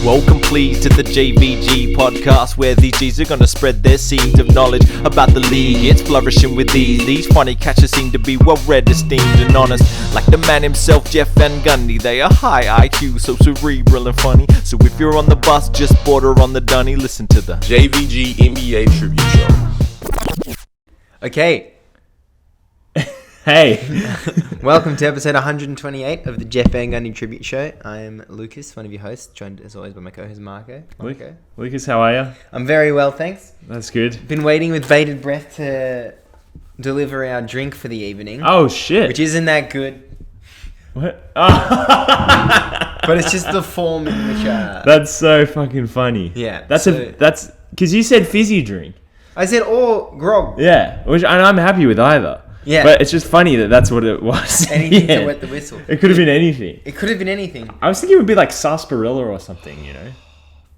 Welcome please to the JVG podcast, where these G's are gonna spread their seeds of knowledge about the league. It's flourishing with these. These funny catchers seem to be well read, esteemed and honest. Like the man himself, Jeff Van Gundy. They are high IQ, so cerebral and funny. So if you're on the bus, just border on the dunny. Listen to the JVG NBA Tribute Show. Okay. Hey. Welcome to episode 128 of the Jeff Van Gundy Tribute Show. I am Lukas, one of your hosts, joined as always by my co-host Marco. Lucas, how are you? I'm very well, thanks. That's good. Been waiting with bated breath to deliver our drink for the evening. Oh, shit. Which isn't that good. What? But it's just the form in which... That's so fucking funny. Yeah. That's because you said fizzy drink. I said, grog. Yeah, and I'm happy with either. Yeah. But it's just funny that that's what it was. Anything to wet the whistle. It could have been anything. It could have been anything. I was thinking it would be like sarsaparilla or something, you know?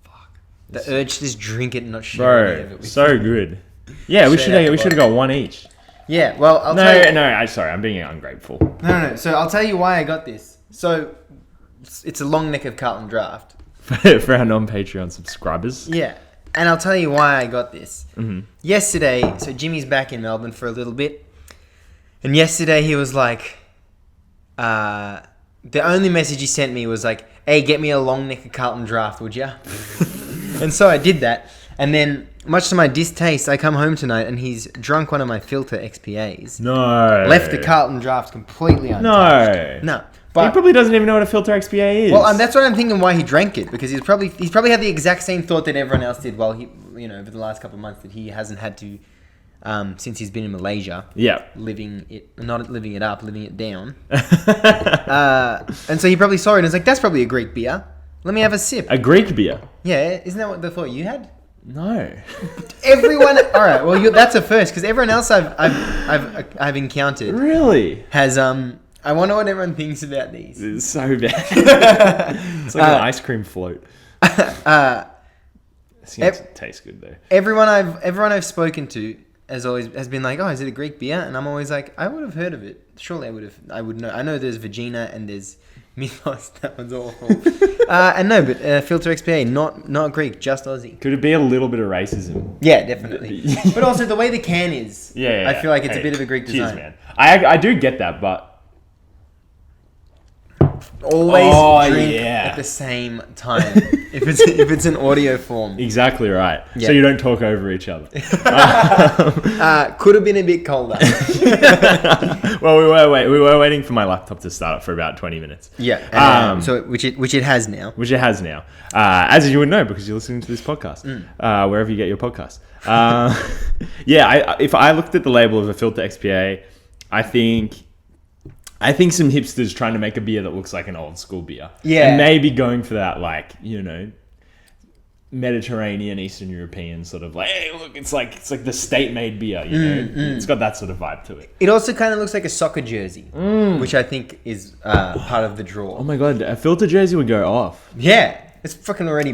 Fuck. The urge to just drink it and not share any of it. So good. Yeah, we should have got one each. Yeah, well, I'll tell you... Sorry, I'm being ungrateful. No. So I'll tell you why I got this. So it's a long neck of Carlton draft. For our non-Patreon subscribers. Yeah. And I'll tell you why I got this. Mm-hmm. Yesterday, so Jimmy's back in Melbourne for a little bit. And yesterday he was like, the only message he sent me was like, hey, get me a long neck of Carlton draft, would ya? And so I did that. And then, much to my distaste, I come home tonight and he's drunk one of my filter XPAs. No. Left the Carlton draft completely untouched. No. But he probably doesn't even know what a filter XPA is. Well, that's what I'm thinking why he drank it, because he's probably had the exact same thought that everyone else did while he, over the last couple of months, that he hasn't had to, since he's been in Malaysia. Yeah. Not living it up, living it down. And so he probably saw it and was like, that's probably a Greek beer. Let me have a sip. A Greek beer? Yeah, isn't that what the thought you had? No. Everyone. All right. Well, that's a first, because everyone else I've encountered really has I wonder what everyone thinks about these. It's so bad. It's like an ice cream float. It tastes good though. Everyone I've spoken to has been like, oh, is it a Greek beer? And I'm always like, I would have heard of it. Surely I would know. I know there's Vagina and there's Mythos. That one's awful. But filter XPA, not Greek, just Aussie. Could it be a little bit of racism? Yeah, definitely. But also the way the can is. Yeah. I feel like it's a bit of a Greek design. Cheers, man. I do get that, but always drink at the same time if it's an audio form. Exactly right. Yeah. So you don't talk over each other. Could have been a bit colder. Well, we were waiting for my laptop to start up for about 20 minutes. Yeah. Which it has now. As you would know because you're listening to this podcast, wherever you get your podcast. If I looked at the label of a filter XPA, I think some hipsters trying to make a beer that looks like an old school beer. Yeah. And maybe going for that, Mediterranean, Eastern European sort of like, hey, look, it's like the state-made beer, It's got that sort of vibe to it. It also kind of looks like a soccer jersey, which I think is part of the draw. Oh my God, a filter jersey would go off. Yeah. It's fucking already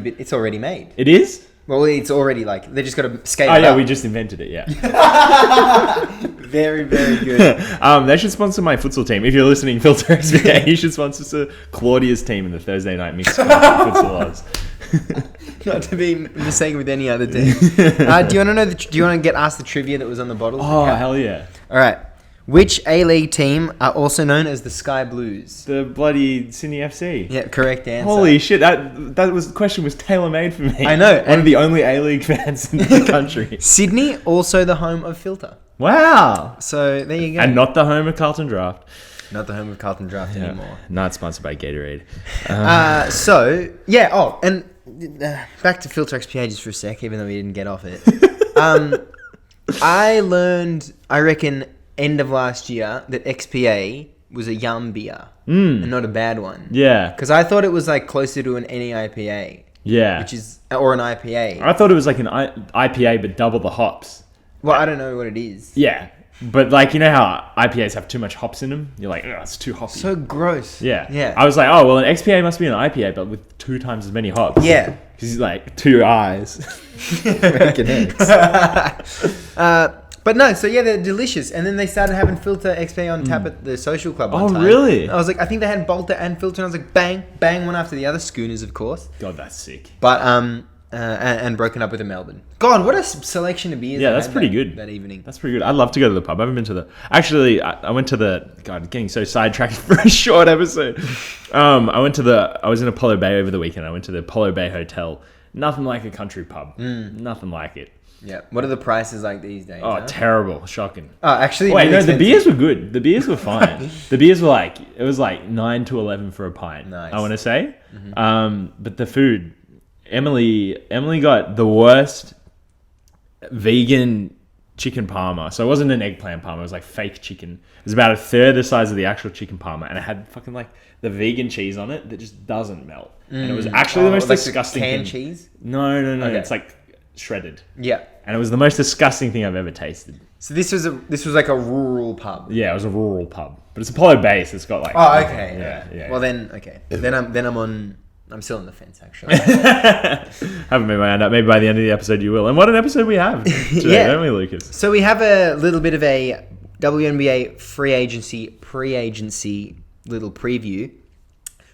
made. It is? Well, it's already they just got to scale it up. Oh yeah, we just invented it, yeah. Very, very good. They should sponsor my futsal team. If you're listening, Filter XPA, you should sponsor Claudia's team in the Thursday night mixed futsal odds. Not to be mistaken with any other team. Do you want to know? Do you want to get asked the trivia that was on the bottles? Oh, hell yeah! All right. Which A-League team are also known as the Sky Blues? The bloody Sydney FC. Yeah, correct answer. Holy shit! The question was tailor-made for me. I know. One of the only A-League fans in the country. Sydney, also the home of Filter. Wow. So there you go. And not the home of Carlton Draft. Not the home of Carlton Draft anymore. Not sponsored by Gatorade. Back to Filter XPA just for a sec, even though we didn't get off it. I learned, I reckon, end of last year that XPA was a yum beer and not a bad one. Yeah. Because I thought it was closer to an NEIPA. Yeah. Or an IPA. I thought it was like an IPA but double the hops. Well, I don't know what it is. Yeah. But how IPAs have too much hops in them? You're like, oh, it's too hoppy. So gross. Yeah. I was like, oh, well, an XPA must be an IPA, but with 2 times as many hops. Yeah. Because he's like 2 eyes. Making heads. But no, so yeah, they're delicious. And then they started having filter XP on tap at the social club one Oh, time. really? I was like, I think they had Bolter and filter. And I was like, bang, bang, one after the other. Schooners, of course. God, that's sick. But and broken up with a Melbourne. God, what a selection of beers! Yeah, I that's had pretty good. that evening. That's pretty good. I'd love to go to the pub. I haven't been to the... Actually, I went to the... God, getting so sidetracked for a short episode. I was in Apollo Bay over the weekend. I went to the Apollo Bay Hotel. Nothing like a country pub. Nothing like it. Yeah. What are the prices like these days? Oh, terrible. Shocking. Oh, actually, Wait, really no, the expensive. beers were good. The beers were fine. The beers were like... It was like 9 to 11 for a pint, Nice. I want to say. But the food... Emily got the worst vegan chicken parma. So it wasn't an eggplant parma. It was like fake chicken. It was about a third the size of the actual chicken parma, and it had fucking like the vegan cheese on it that just doesn't melt. And it was actually the most like disgusting the canned thing. cheese? No. Okay. It's like shredded, Yeah. and it was the most disgusting thing I've ever tasted. So this was like a rural pub. Yeah, it was a rural pub, but it's Apollo Bay, so it's got like. Oh, okay. Yeah. Well then, okay. I'm still on the fence actually. Haven't made my hand up. Maybe by the end of the episode you will. And what an episode we have today, Yeah. don't we, Lucas? So we have a little bit of a WNBA free agency, pre-agency little preview.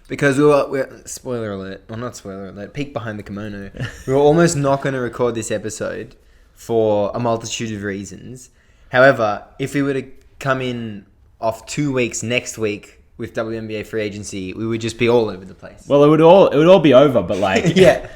Because we're spoiler alert, well not spoiler alert, peek behind the kimono. We were almost not going to record this episode for a multitude of reasons. However, if we were to come in off 2 weeks next week with WNBA free agency, we would just be all over the place. Well, it would all be over, but like, Yeah.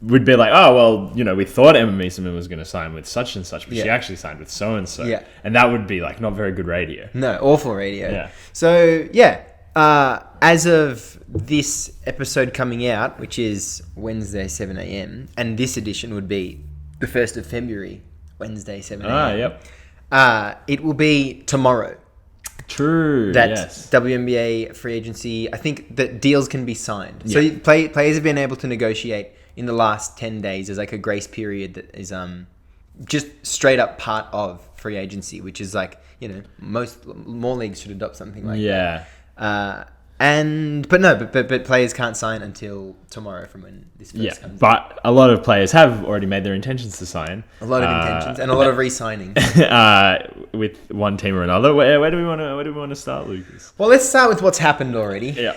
We'd be like, oh, well, we thought Emma Meeseman was going to sign with such and such, but she Yeah. actually signed with so and so. Yeah. And that would be like not very good radio. No, awful radio. Yeah. So, yeah. As of this episode coming out, which is Wednesday, 7 a.m., and this edition would be the 1st of February, Wednesday, 7 a.m. Yep. It will be tomorrow. True. That Yes. WNBA free agency, I think that deals can be signed. Yeah. So players have been able to negotiate in the last 10 days. There's like a grace period that is just straight up part of free agency, which is like, more leagues should adopt something like Yeah. that. But players can't sign until tomorrow from when this first Yeah. comes out. But a lot of players have already made their intentions to sign. A lot of intentions and a lot of re-signing. With one team or another. Where do we want to start, Lucas? Well, let's start with what's happened already. Yeah.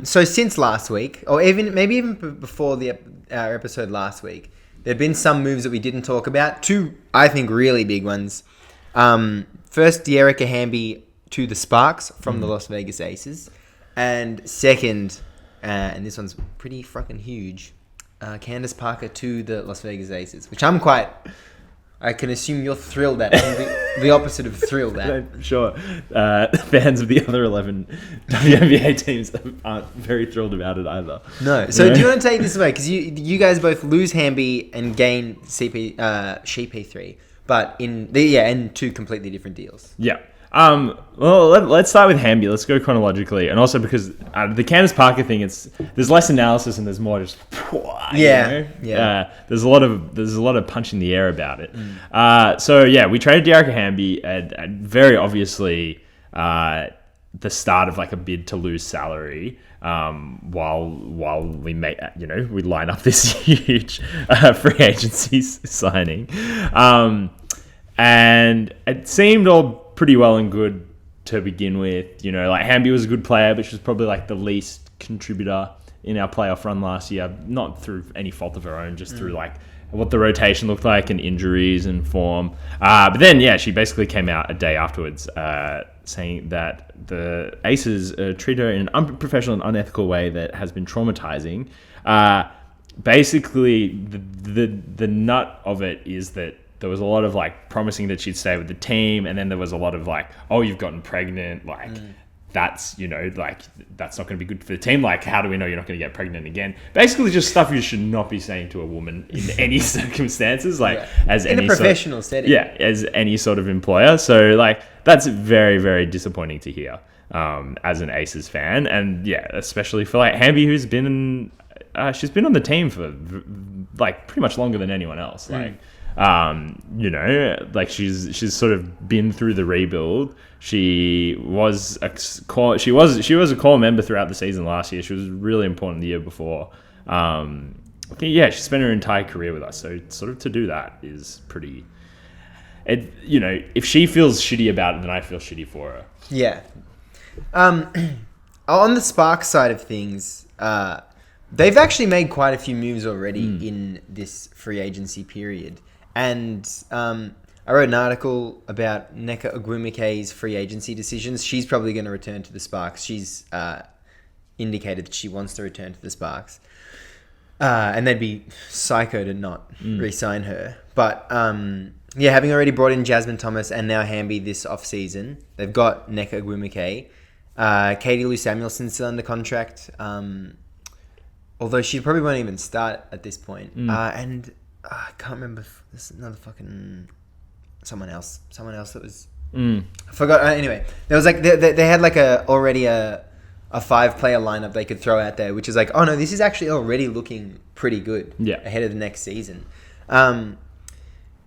So since last week, or even before our episode last week, there have been some moves that we didn't talk about. Two, I think, really big ones. First, De'Erica Hamby to the Sparks from the Las Vegas Aces. And second, and this one's pretty fucking huge, Candace Parker to the Las Vegas Aces, which I can assume you're thrilled at. The opposite of thrilled at. I'm sure fans of the other 11 WNBA teams aren't very thrilled about it either. No. So do you want to take this away? Because you guys both lose Hamby and gain CP3, but in two completely different deals. Yeah. Well, let's start with Hamby. Let's go chronologically, and also because the Candace Parker thing, there's less analysis and there's more just there's a lot of punch in the air about it. So yeah, we traded De'Erica Hamby at very obviously the start of like a bid to lose salary. While we we line up this huge free agency signing, and it seemed all pretty well and good to begin with. Like Hamby was a good player, but she was probably like the least contributor in our playoff run last year, not through any fault of her own, just through like what the rotation looked like and injuries and form. But then, she basically came out a day afterwards saying that the Aces treat her in an unprofessional and unethical way that has been traumatizing. Basically, the nut of it is that there was a lot of like promising that she'd stay with the team, and then there was a lot of like, oh, you've gotten pregnant, like that's that's not going to be good for the team. Like, how do we know you're not going to get pregnant again? Basically, just stuff you should not be saying to a woman in any circumstances, as in any a professional setting. Yeah, as any sort of employer. So like that's very, very disappointing to hear as an Aces fan, and especially for like Hamby, who's been she's been on the team for like pretty much longer than anyone else. Like. Like she's sort of been through the rebuild. She was a core member throughout the season last year. She was really important the year before. I think, yeah, she spent her entire career with us. So sort of to do that is pretty... if she feels shitty about it, then I feel shitty for her. Yeah. On the Sparks side of things, they've actually made quite a few moves already in this free agency period. And I wrote an article about Nneka Ogwumike's free agency decisions. She's probably going to return to the Sparks. She's indicated that she wants to return to the Sparks. And they'd be psycho to not re-sign her. But, having already brought in Jasmine Thomas and now Hamby this offseason, they've got Nneka Ogwumike. Katie Lou Samuelson's still under contract. Although she probably won't even start at this point. And I can't remember if there's another fucking... Someone else that was... I forgot. Anyway, there was like... They had like already a 5-player lineup they could throw out there, which is like, oh no, this is actually already looking pretty good ahead of the next season. But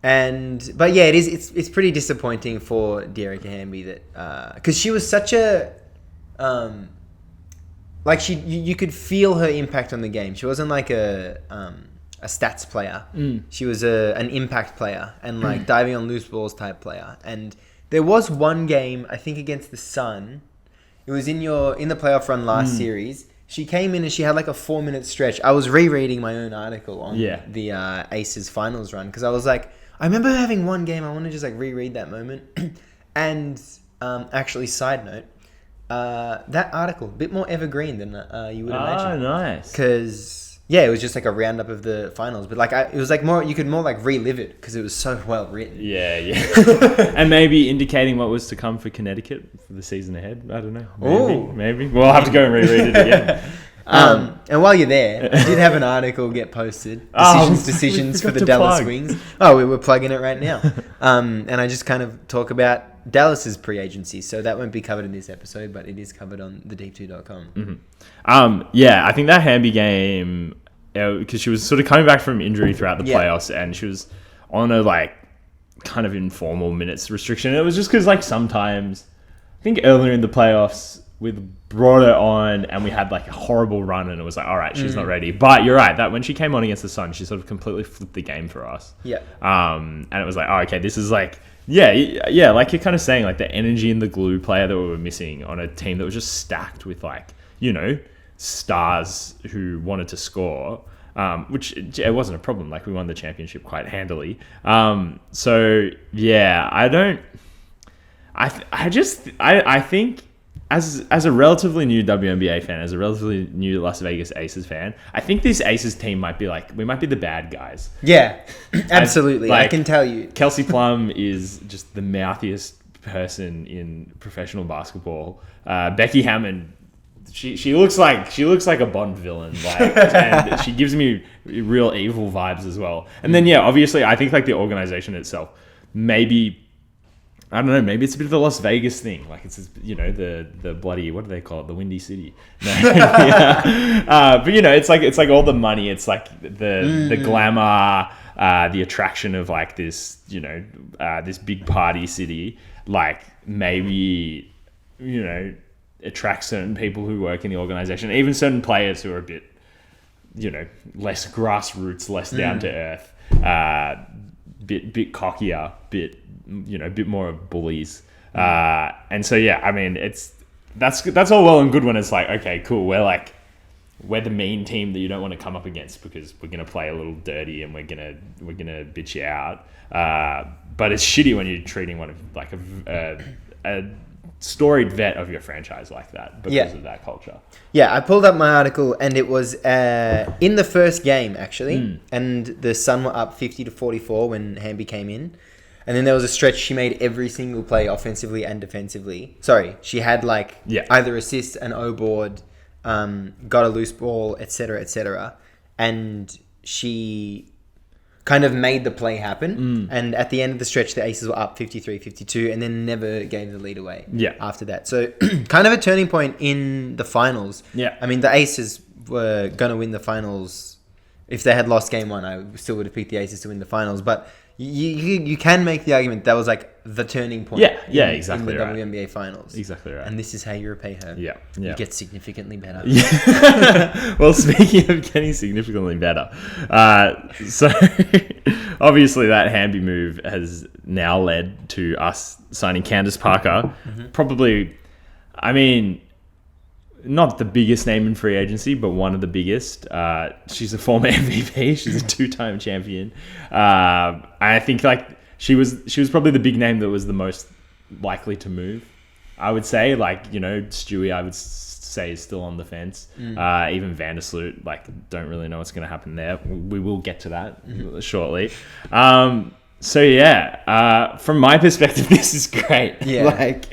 yeah, it's pretty disappointing for Dearica Hamby that because she was such a you could feel her impact on the game. She wasn't like a stats player. She was an impact player and like diving on loose balls type player. And there was one game, I think against the Sun. It was in the playoff run last series. She came in and she had like a 4-minute stretch. I was rereading my own article on the Aces finals run because I was like, I remember having one game. I want to just like reread that moment. And actually, side note, that article a bit more evergreen than you would imagine. Oh, nice. Because it was just like a roundup of the finals, but like it was like more you could more like relive it because it was so well written. Yeah. And maybe indicating what was to come for Connecticut for the season ahead. I don't know. Maybe we'll have to go and reread it again. And while you're there, I did have an article get posted. Decisions for the Dallas Wings. Oh, we're plugging it right now. And I just kind of talk about Dallas's pre-agency, so that won't be covered in this episode, but it is covered on thedeep2.com. I think that Hamby game, because she was sort of coming back from injury throughout the playoffs, and she was on a like kind of informal minutes restriction. And it was just because like sometimes, I think earlier in the playoffs, we brought her on and we had like a horrible run and it was like, all right, she's not ready. But you're right, that when she came on against the Sun, she sort of completely flipped the game for us. And it was like, oh, okay, this is like, like you're kind of saying, like the energy and the glue player that we were missing on a team that was just stacked with like, stars who wanted to score, which it wasn't a problem. Like we won the championship quite handily. I think as a relatively new WNBA fan, as a relatively new Las Vegas Aces fan, I think this Aces team might be like, we might be the bad guys. Yeah, absolutely. I can tell you. Kelsey Plum is just the mouthiest person in professional basketball. Becky Hammond, she looks like a Bond villain, and she gives me real evil vibes as well. And then obviously I think like the organization itself, maybe I don't know, maybe it's a bit of the Las Vegas thing. Like it's, the bloody, what do they call it? The Windy City. No. But it's like all the money. It's like the glamour, the attraction of like this, this big party city. Like maybe, attract certain people who work in the organization, even certain players who are a bit, less grassroots, less down to earth, bit cockier, bit more of bullies. And so, I mean, that's all well and good when it's like, okay, cool. We're the mean team that you don't want to come up against because we're going to play a little dirty and we're going to bitch you out. But it's shitty when you're treating one of like a storied vet of your franchise like that because of that culture. Yeah, I pulled up my article and it was in the first game actually, and the Sun were up 50-44 when Hamby came in. And then there was a stretch she made every single play offensively and defensively. Sorry, she had either assist, an O-board, got a loose ball, etc. And she kind of made the play happen. And at the end of the stretch, the Aces were up 53-52 and then never gave the lead away after that. So kind of a turning point in the finals. Yeah. I mean, the Aces were going to win the finals. If they had lost game one, I still would have picked the Aces to win the finals. But you can make the argument that was like the turning point. Exactly in the right. WNBA finals. Exactly right. And this is how you repay her. Yeah. You get significantly better. Yeah. Well, speaking of getting significantly better, so obviously that Hamby move has now led to us signing Candace Parker. Probably, I mean, not the biggest name in free agency, but one of the biggest. She's a former MVP. She's a 2-time champion. I think like she was probably the big name that was the most likely to move. I would say, like, you know, Stewie, I would say is still on the fence. Even Vandersloot, like, don't really know what's going to happen there. We will get to that shortly. So yeah, from my perspective, this is great. Yeah. Like,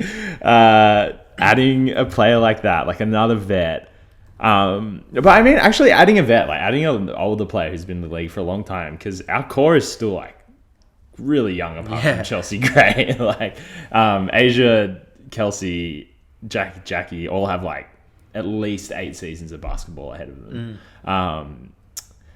adding a player like that, like another vet. But I mean, actually adding a vet, like adding an older player who's been in the league for a long time, because our core is still like really young apart from Chelsea Gray. Like, Asia, Kelsey, Jackie all have like at least 8 seasons of basketball ahead of them.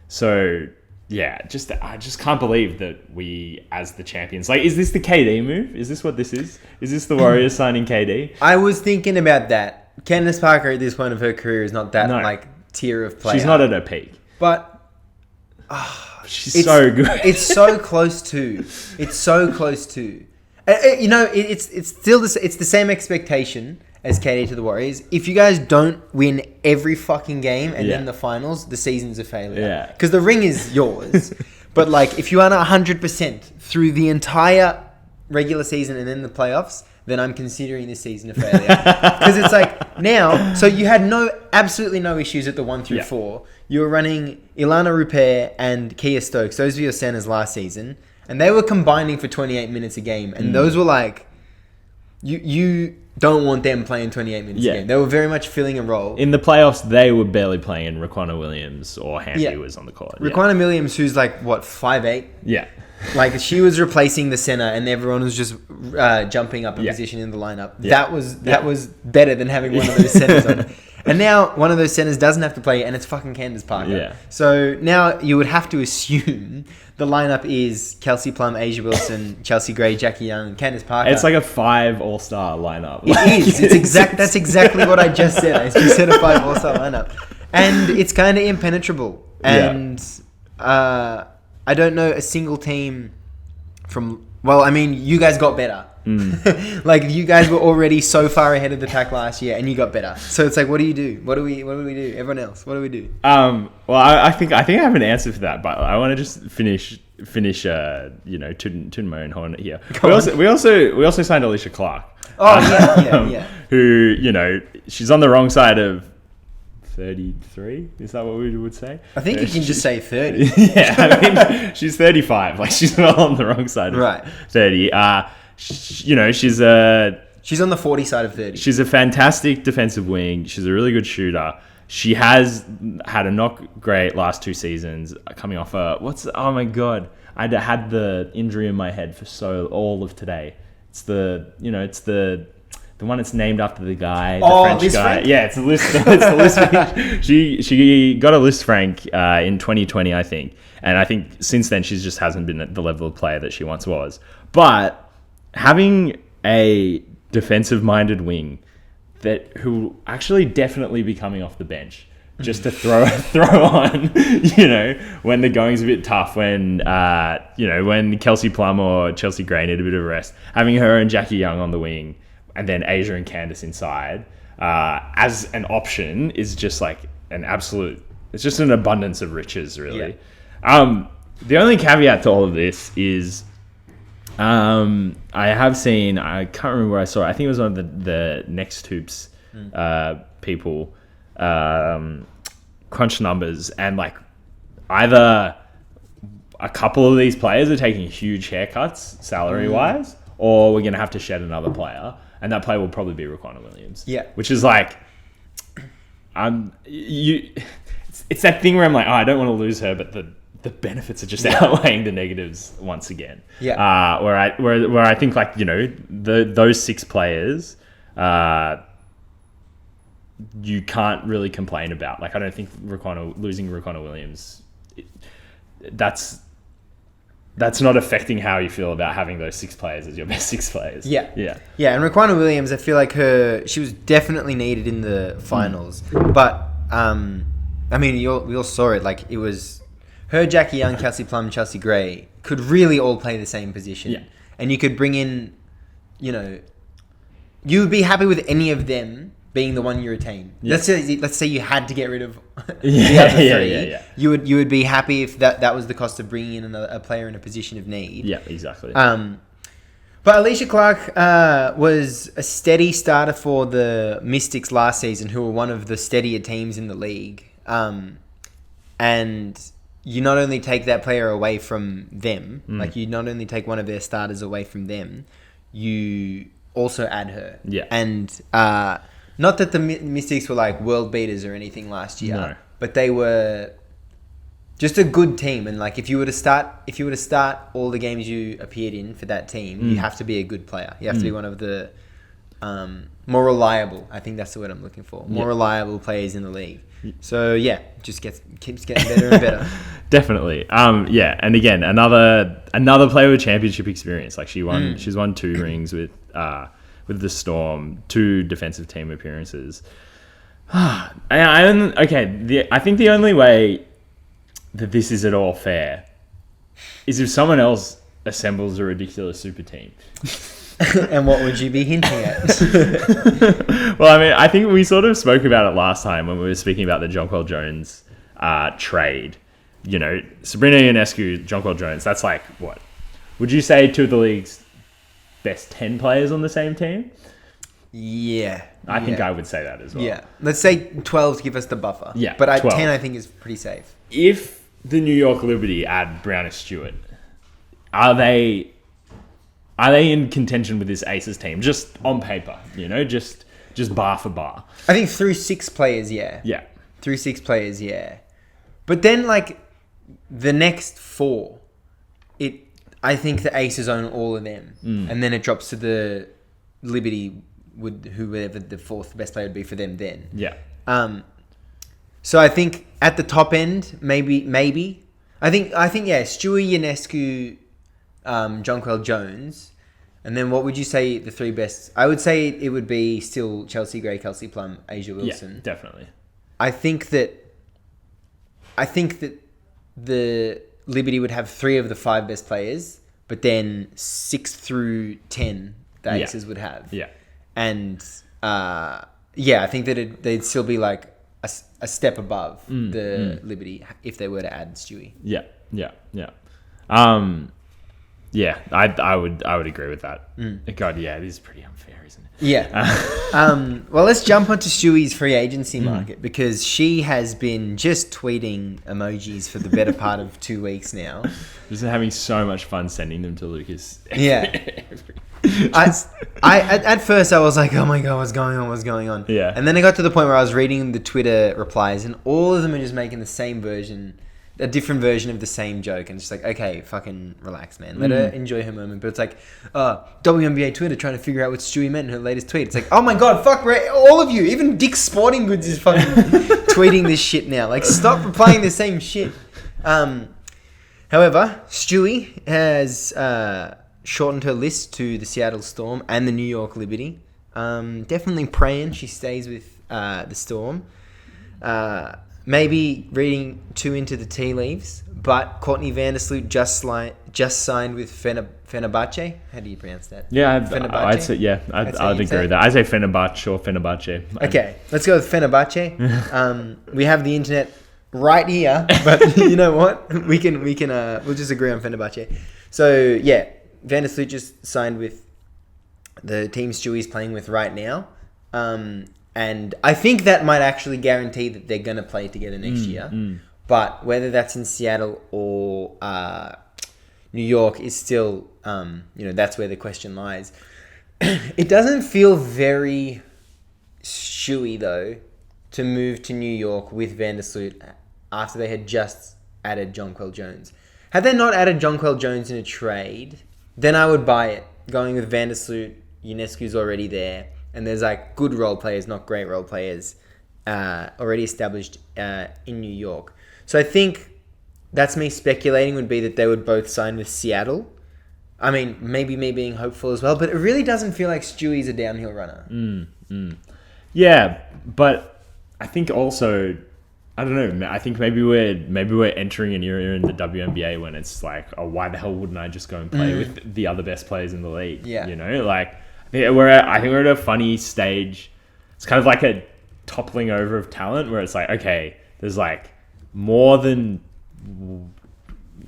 So yeah, I just can't believe that we, as the champions, like, is this the KD move? Is this what this is? Is this the Warriors signing KD? I was thinking about that. Candace Parker at this point of her career is not that like tier of player. She's not at her peak, but she's so good. It's so close to. It's so close to. You know, it's still it's the same expectation as KD to the Warriors. If you guys don't win every fucking game and then the finals, the season's a failure. Yeah. Because the ring is yours. But like, if you are not 100% through the entire regular season and then the playoffs, then I'm considering this season a failure. Because it's like, now, so you had absolutely no issues at the 1 through 4. You were running Ilana Rupert and Kia Stokes. Those were your centers last season. And they were combining for 28 minutes a game. And those were like, you don't want them playing 28 minutes a game. They were very much filling a role. In the playoffs, they were barely playing, and Raquana Williams or Hamby was on the court. Raquana Williams, who's like, what, 5'8"? Yeah. Like, she was replacing the center, and everyone was just jumping up a position in the lineup. That was better than having one of those centers on. And now one of those centers doesn't have to play, and it's fucking Candace Parker. Yeah. So now you would have to assume the lineup is Kelsey Plum, Asia Wilson, Chelsea Gray, Jackie Young, and Candace Parker. It's like a 5 all-star lineup. It is. That's exactly what I just said. I just said a 5 all-star lineup. And it's kind of impenetrable. And I don't know a single team from... Well, I mean, you guys got better. Like, you guys were already so far ahead of the pack last year, and you got better. So it's like, what do you do? What do we do? Everyone else, what do we do? Well, I think I have an answer for that, but I want to just finish. Tooting my own horn here. We also signed Alicia Clark. Oh yeah. Who, you know, she's on the wrong side of 33. Is that what we would say? I think you can just say 30. Yeah, I mean, she's 35. Like, she's well on the wrong side of 30. She's on the 40 side of 30. She's a fantastic defensive wing. She's a really good shooter. She has had a not great last 2 seasons, coming off oh my god, I had the injury in my head for all of today. It's the one that's named after the guy, the French guy. Frank? Yeah, it's a list. It's the list. She got a list Frank in 2020, I think, and I think since then she just hasn't been at the level of player that she once was. But having a defensive-minded wing who will actually definitely be coming off the bench just to throw on, when the going's a bit tough, when Kelsey Plum or Chelsea Gray need a bit of a rest, having her and Jackie Young on the wing, and then Asia and Candace inside as an option is just like an absolute... It's just an abundance of riches, really. Yeah. The only caveat to all of this is I have seen... I can't remember where I saw it. I think it was one of the Next Hoops people crunch numbers, and like either a couple of these players are taking huge haircuts salary-wise, or we're going to have to shed another player. And that player will probably be Raquana Williams. Yeah. Which is like, it's that thing where I'm like, I don't want to lose her, but the benefits are just outweighing the negatives once again. Yeah. Where I think, like, those 6 players, you can't really complain about. Like, I don't think losing Raquana Williams, that's not affecting how you feel about having those 6 players as your best 6 players. Yeah. Yeah. Yeah, and Raquana Williams, I feel like she was definitely needed in the finals. But, I mean, we all saw it. Like, it was her, Jackie Young, Kelsey Plum, Chelsea Gray could really all play the same position. Yeah. And you could bring in, you would be happy with any of them being the one you retain. Yeah. Let's say you had to get rid of the other three. Yeah. You would be happy if that was the cost of bringing in a player in a position of need. Yeah, exactly. But Alicia Clark was a steady starter for the Mystics last season, who were one of the steadier teams in the league. And you not only take that player away from them, like you not only take one of their starters away from them, you also add her. Yeah. And not that the Mystics were like world beaters or anything last year, No. but they were just a good team. And like if you were to start all the games you appeared in for that team, you have to be a good player. You have to be one of the more reliable. I think that's the word I'm looking for. More reliable players in the league. So yeah, just keeps getting better and better. Definitely. Yeah, and again, another player with championship experience. Like she's won 2 rings with the Storm, 2 defensive team appearances. I think the only way that this is at all fair is if someone else assembles a ridiculous super team. And what would you be hinting at? Well, I mean, I think we sort of spoke about it last time when we were speaking about the Jonquel Jones trade. Sabrina Ionescu, Jonquel Jones, that's like, what? Would you say 2 of the league's best 10 players on the same team? Yeah. I think I would say that as well. Yeah. Let's say 12 to give us the buffer. Yeah, But 12. 10 I think is pretty safe. If the New York Liberty add Breanna Stewart, are they in contention with this Aces team? Just on paper, just bar for bar. I think through 6 players, yeah. Yeah. Through 6 players, yeah. But then, like, the next 4, I think the Aces own all of them. And then it drops to the Liberty with whoever the 4th best player would be for them then. Yeah. So I think at the top end, maybe. I think yeah, Stewie, Ionescu, Jonquel Jones. And then what would you say the 3 best? I would say it would be still Chelsea Gray, Kelsey Plum, Asia Wilson. Yeah, definitely. I think that the Liberty would have 3 of the 5 best players, but then 6 through 10 the Aces would have. Yeah. And I think that they'd still be like a step above the Liberty if they were to add Stewie. Yeah. Yeah, I would agree with that. God, yeah, it is pretty unfair, isn't it? Yeah. Well, let's jump onto Stewie's free agency market because she has been just tweeting emojis for the better part of 2 weeks now. Just having so much fun sending them to Lucas. Yeah. At first I was like, oh my god, what's going on? Yeah. And then I got to the point where I was reading the Twitter replies and all of them are just making the same version, a different version of the same joke, and it's just like, okay, fucking relax, man. Let her enjoy her moment. But it's like, WNBA Twitter trying to figure out what Stewie meant in her latest tweet. It's like, oh my god, fuck, all of you, even Dick's Sporting Goods is fucking tweeting this shit now. Like, stop replying the same shit. However, Stewie has shortened her list to the Seattle Storm and the New York Liberty. Definitely praying she stays with the Storm. Maybe reading too into the tea leaves, but Courtney Vandersloot just signed with Fenerbahce. How do you pronounce that? Yeah, I'd say, yeah, I'd agree with that. I say Fenerbahce or Fenerbahce. Okay, let's go with Fenerbahce. We have the internet right here, but you know what? We'll just agree on Fenerbahce. So yeah, Vandersloot just signed with the team Stewie's playing with right now. And I think that might actually guarantee that they're going to play together next year. But whether that's in Seattle or New York is still, that's where the question lies. It doesn't feel very Stewie, though, to move to New York with Vandersloot after they had just added Jonquel Jones. Had they not added Jonquel Jones in a trade, then I would buy it. Going with Vandersloot, Ionescu's already there. And there's like good role players, not great role players, already established in New York. So I think that's me speculating, would be that they would both sign with Seattle. I mean, maybe me being hopeful as well, but it really doesn't feel like Stewie's a downhill runner. Yeah, but I think also, I don't know. I think maybe we're entering an era in the WNBA when it's like, oh, why the hell wouldn't I just go and play with the other best players in the league? Yeah. You know, like I think we're at a funny stage. It's kind of like a toppling over of talent where it's like, okay, there's like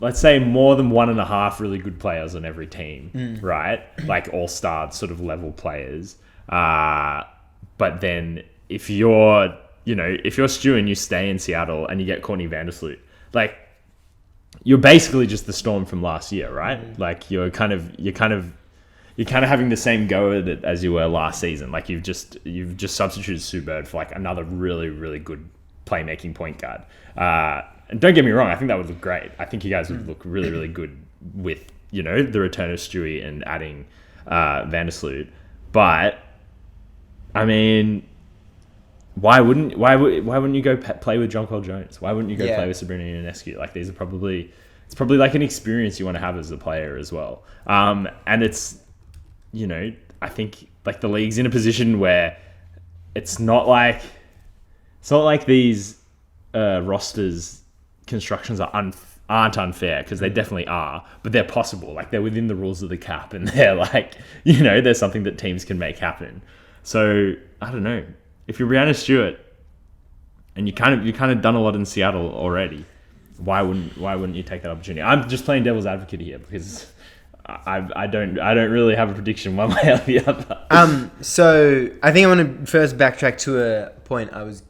let's say more than 1.5 really good players on every team, right? Like all-star sort of level players. But then if you're Stu and you stay in Seattle and you get Courtney Vandersloot, like you're basically just the Storm from last year, right? Like you're kind of having the same go at it as you were last season. Like you've just substituted Sue Bird for like another really, really good playmaking point guard. And don't get me wrong, I think that would look great. I think you guys would look really, really good with, the return of Stewie and adding Vandersloot. But I mean, why wouldn't you go play with Jonquel Jones? Why wouldn't you go play with Sabrina Ionescu? Like it's probably like an experience you want to have as a player as well. And it's, I think like the league's in a position where it's not like these rosters constructions aren't unfair, because they definitely are, but they're possible. Like they're within the rules of the cap, and they're like, there's something that teams can make happen. So I don't know, if you're Breanna Stewart and you kind of done a lot in Seattle already, why wouldn't you take that opportunity? I'm just playing devil's advocate here because I don't really have a prediction one way or the other. So I think I want to first backtrack to a point I was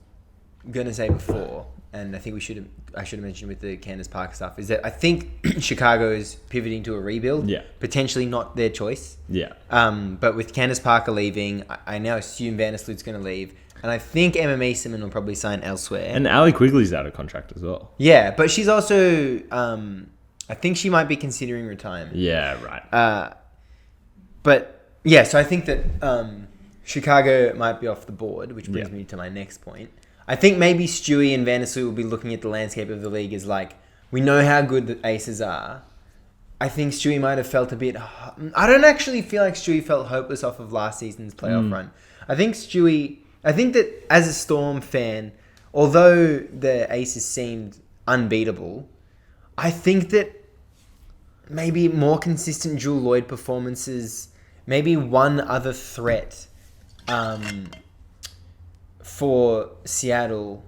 gonna say before, and I think I should have mentioned with the Candace Parker stuff, is that I think Chicago is pivoting to a rebuild. Yeah. Potentially not their choice. Yeah. But with Candace Parker leaving, I now assume Vandersloot's going to leave, and I think Emma Mason will probably sign elsewhere. And Allie Quigley's out of contract as well. Yeah, but she's also, I think she might be considering retirement. Yeah, right. But yeah, so I think that Chicago might be off the board, which brings me to my next point. I think maybe Stewie and Vandersloot will be looking at the landscape of the league as like, we know how good the Aces are. I think Stewie might have felt a bit... I don't actually feel like Stewie felt hopeless off of last season's playoff run. I think that as a Storm fan, although the Aces seemed unbeatable, I think that maybe more consistent Jewel Lloyd performances, maybe one other threat for Seattle,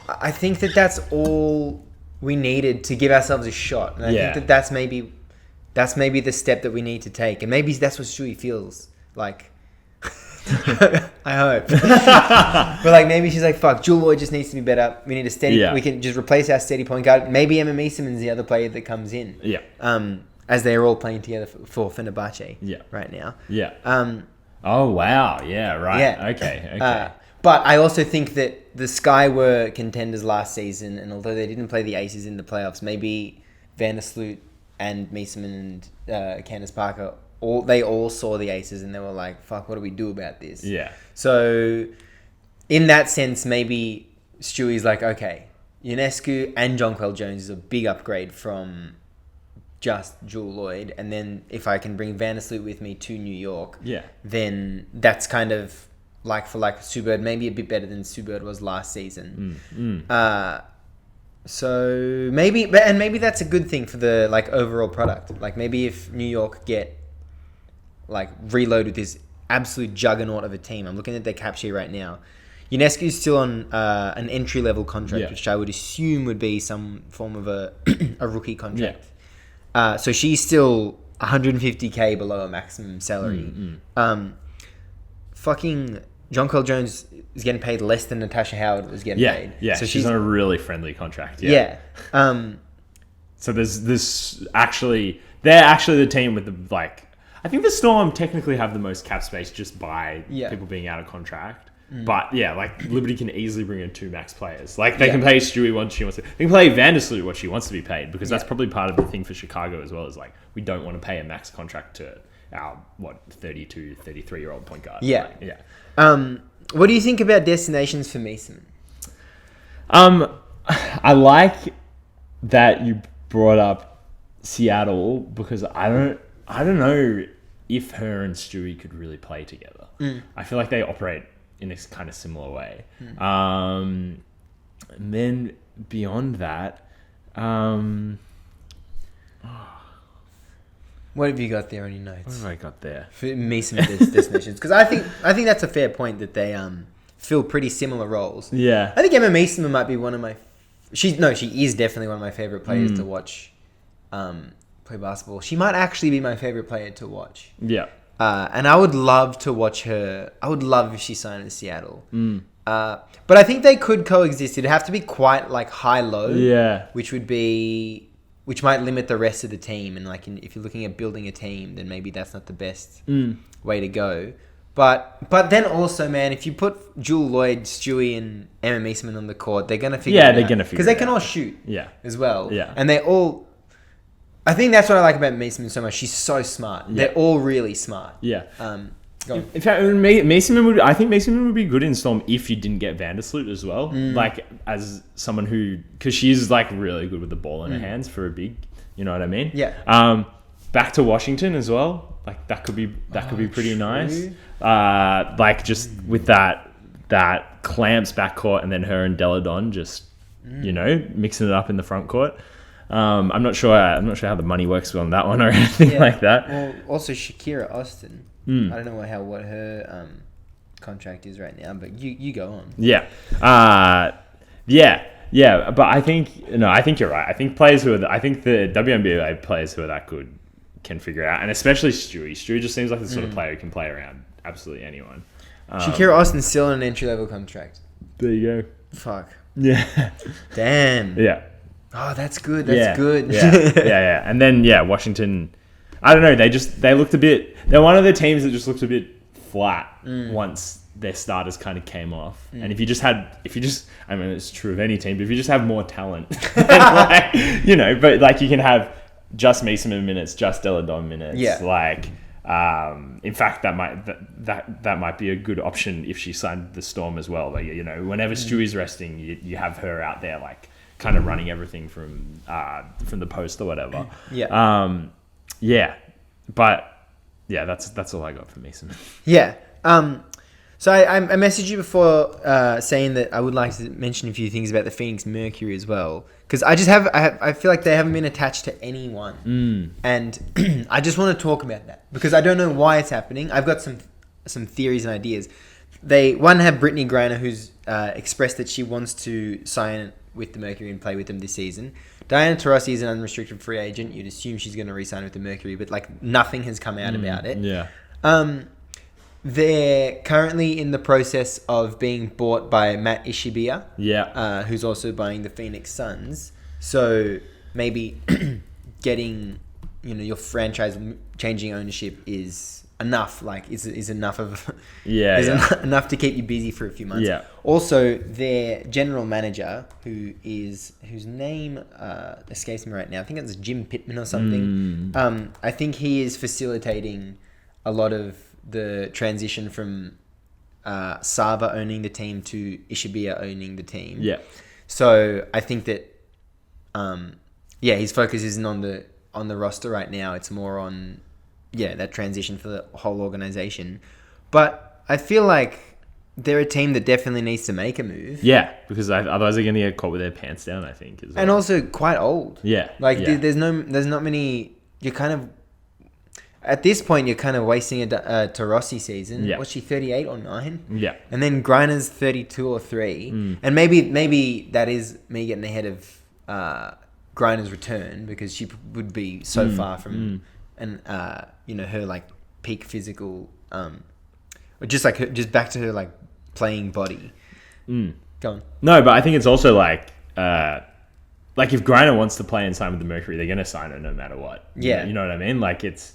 I think that that's all we needed to give ourselves a shot. And I think that that's maybe the step that we need to take. And maybe that's what Stewie feels like. I hope. But like maybe she's like, fuck, Jewel Lloyd just needs to be better. We need a steady... We can just replace our steady point guard. Maybe Emma Meeseman's the other player that comes in. Yeah. As they're all playing together for Fenerbahce right now. Yeah. Oh, wow. Yeah, right. Yeah. Okay. But I also think that the Sky were contenders last season, and although they didn't play the Aces in the playoffs, maybe Vandersloot and Meeseman and Candace Parker, they all saw the Aces and they were like, fuck, what do we do about this? Yeah. So in that sense, maybe Stewie's like, okay, Ionescu and Jonquel Jones is a big upgrade from just Jewel Lloyd, and then if I can bring Vandersloot with me to New York, then that's kind of like for like Sue Bird, maybe a bit better than Sue Bird was last season. So maybe that's a good thing for the like overall product. Like maybe if New York get like reload with this absolute juggernaut of a team. I'm looking at their cap sheet right now. Ionescu's still on an entry level contract, which I would assume would be some form of a rookie contract. So she's still 150k below a maximum salary. Fucking Jonquel Jones is getting paid less than Natasha Howard was getting paid. Yeah, so she's on a really friendly contract. So there's this actually... They're actually the team with the, like... I think the Storm technically have the most cap space just by people being out of contract. But yeah, like Liberty can easily bring in 2 max players. Like they can pay Stewie what she wants to. They can play Vandersloot what she wants to be paid, because that's probably part of the thing for Chicago as well. Is like, we don't want to pay a max contract to our 32, 33-year-old point guard. What do you think about destinations for Mason? I like that you brought up Seattle because I don't know if her and Stewie could really play together. I feel like they operate in this kind of similar way. And then beyond that, what have you got there on your notes? what have I got there? For me, some destinations, because I think that's a fair point that they fill pretty similar roles. Yeah. I think Emma Meesseman might be one of my. She is definitely one of my favorite players to watch play basketball. She might actually be my favorite player to watch. Yeah. And I would love to watch her. I would love if she signed in Seattle. But I think they could coexist. It'd have to be quite like high-low. Yeah. Which might limit the rest of the team. And like, if you're looking at building a team, then maybe that's not the best way to go. But then also, man, if you put Jewel Lloyd, Stewie, and Emma Meesseman on the court, they're gonna figure it out. Yeah, they're gonna figure it out. Because they can all shoot. Yeah. As well. Yeah. And they all. I think that's what I like about Meesseman so much. She's so smart. Yeah. They're all really smart. Yeah. Go on. In fact, I think Meesseman would be good in Storm if you didn't get Vandersloot as well. Like, as someone who... Because she's, like, really good with the ball in her hands for a big... You know what I mean? Yeah. Back to Washington as well. Like, that could be pretty true. nice. Like, just with that Clamps backcourt and then her and Deladon just, you know, mixing it up in the front court. I'm not sure how the money works on that one or anything like that. Well, also Shakira Austin. I don't know what her contract is right now, but you go on. Yeah. But I think you're right. I think the WNBA players who are that good can figure it out, and especially Stewie. Stewie just seems like the sort of player who can play around absolutely anyone. Shakira Austin's still on an entry-level contract. There you go. Fuck. Yeah. Damn. Yeah. Oh, that's good. That's good. Yeah. And then Washington. I don't know. They looked a bit. They're one of the teams that just looked a bit flat once their starters kind of came off. And if you just, I mean, it's true of any team, but if you just have more talent, like, you know, but like you can have just Meesseman minutes, just Deladon minutes. Yeah. Like, in fact, that might be a good option if she signed the Storm as well. Like, you know, whenever Stewie's resting, you have her out there, like, kind of running everything from the post or whatever. Yeah. But yeah, that's all I got for Meesseman. Yeah. So I messaged you before saying that I would like to mention a few things about the Phoenix Mercury as well, because I feel like they haven't been attached to anyone, and I just want to talk about that because I don't know why it's happening. I've got some theories and ideas. They have Brittany Griner, who's expressed that she wants to sign with the Mercury and play with them this season. Diana Taurasi is an unrestricted free agent. You'd assume she's going to re-sign with the Mercury, but like nothing has come out about it. Yeah. They're currently in the process of being bought by Matt Ishibiya. Yeah. Who's also buying the Phoenix Suns. So maybe getting, you know, your franchise changing ownership is enough. Like is enough of enough to keep you busy for a few months. Yeah. Also, their general manager, whose name escapes me right now, I think it's Jim Pittman or something. I think he is facilitating a lot of the transition from Sava owning the team to Ishibiya owning the team. Yeah. So I think that his focus isn't on the roster right now. It's more on that transition for the whole organization. But I feel like they're a team that definitely needs to make a move. Yeah, because otherwise they're going to get caught with their pants down, I think. As well. And also quite old. Yeah. Like there's not many. You're kind of at this point you're kind of wasting a Taurasi season. Yeah. Was she 38 or 9? Yeah. And then Griner's 32 or 3. And maybe that is me getting ahead of Griner's return because she would be so far from her like peak physical or just back to her like playing body. Go on. No, but I think it's also like if Breanna wants to play and sign with the Mercury, they're going to sign her no matter what. Yeah. You know what I mean? Like it's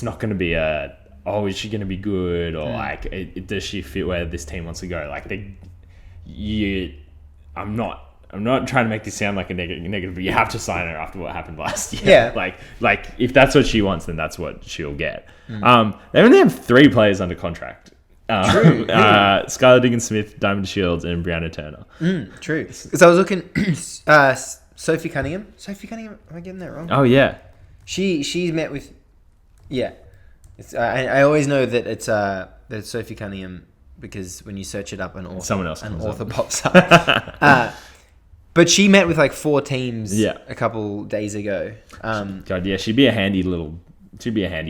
not going to be is she going to be good or does she fit where this team wants to go? Like I'm not trying to make this sound like a negative, but you have to sign her after what happened last year. Yeah. Like if that's what she wants, then that's what she'll get. They only have 3 players under contract. True. Skylar Diggins-Smith, Diamond Shields, and Breanna Turner. True. Because I was looking, Sophie Cunningham. Sophie Cunningham. Am I getting that wrong? Oh yeah. She's met with. Yeah. It's, I always know that it's Sophie Cunningham because when you search it up, Someone else an comes author up. pops up. But she met with like 4 teams Yeah. a couple days ago. God, yeah, she'd be a handy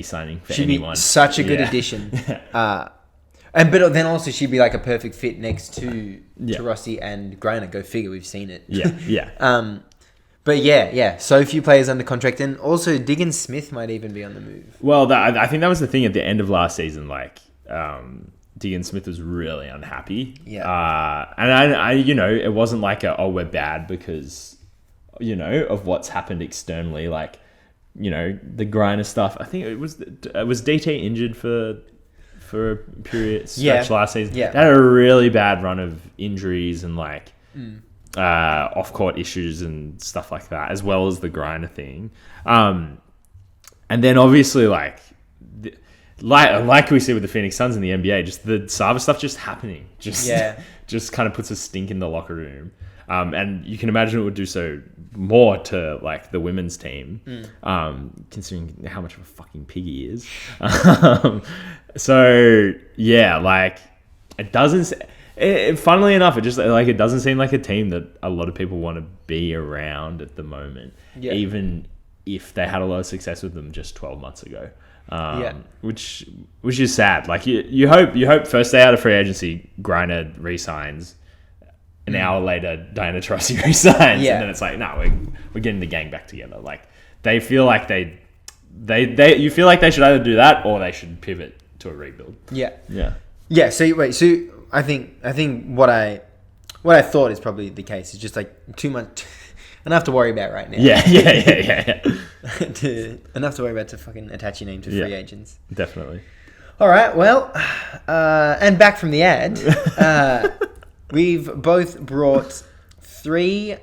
signing for She'd anyone. be such a good Yeah. addition. But then also she'd be like a perfect fit next to Rossi and Breanna. Go figure, we've seen it. Yeah. But yeah, so few players under contract, and also Diggins Smith might even be on the move. Well, I think that was the thing at the end of last season. Like, Deegan Smith was really unhappy. Yeah. And I it wasn't like we're bad because, of what's happened externally. Like, the Griner stuff. I think it was DT injured for a period stretch last season. Yeah. They had a really bad run of injuries and like off-court issues and stuff like that, as well as the Griner thing. And then obviously like we see with the Phoenix Suns in the NBA, just the Sava stuff just happening. Just kind of puts a stink in the locker room. And you can imagine it would do so more to like the women's team, considering how much of a fucking pig he is. So yeah, like it doesn't. Funnily enough, it doesn't seem like a team that a lot of people want to be around at the moment, even if they had a lot of success with them just 12 months ago. Which is sad. Like you hope first day out of free agency, Griner re-signs. An hour later, Diana Taurasi resigns, and then it's like, no, we're getting the gang back together. Like they feel like you feel like they should either do that or they should pivot to a rebuild. Yeah. So I think what I thought is probably the case is just like too much, enough to worry about right now. Yeah. Enough to worry about to fucking attach your name to free agents. Definitely. All right. Well, and back from the ad. We've both brought 3